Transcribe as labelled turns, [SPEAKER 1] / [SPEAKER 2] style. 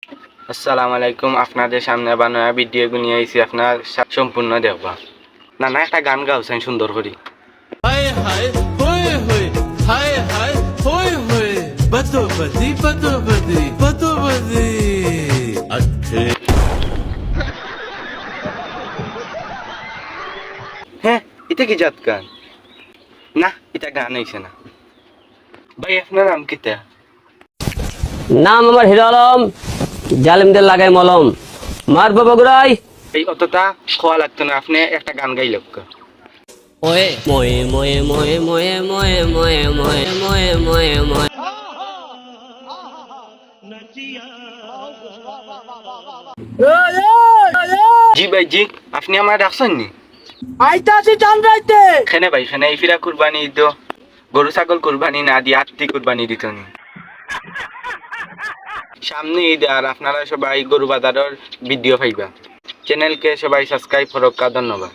[SPEAKER 1] আসসালামু আলাইকুম, আপনাদের সামনে আবার নয়া ভিডিও নিয়ে আইছি আপনার সম্পূর্ণ দেখবা। না না একটা গান গাওছেন সুন্দর করে।
[SPEAKER 2] हाय हाय होए होए हाय हाय होए होए बतो बदी अच्छे
[SPEAKER 1] হ্যাঁ, এটা কি জাত গান? না, এটা গান হইছে না। ভাই আপনার নাম কিতা?
[SPEAKER 3] নাম আমার হিরো আলম, জালিমদের লাগাই মলম, মারবো বগুড়াই।
[SPEAKER 1] এই অতটা খোয়া লাগতো না, আপনি একটা গান গাই লোক।
[SPEAKER 3] ওয়ে মোয়ে মোয়ে মোয়ে মোয়ে মোয়ে মোয়ে মোয়ে মোয়ে মোয়ে মোয়ে।
[SPEAKER 1] জি ভাই জি, আপনি আমার ডাকছেন নি?
[SPEAKER 4] আইতাছি চান রাইতে।
[SPEAKER 1] খেনে ভাই খেনে এই ফিরা কুরবানি তো গরু ছাগল কুরবানি না দিয়ে আত্মি কুরবানি দিত নি। সামনে ঈদ আর আপনারা সবাই গরু বাজারের ভিডিও পাইবা। চ্যানেলকে সবাই সাবস্ক্রাইব করুক, ধন্যবাদ।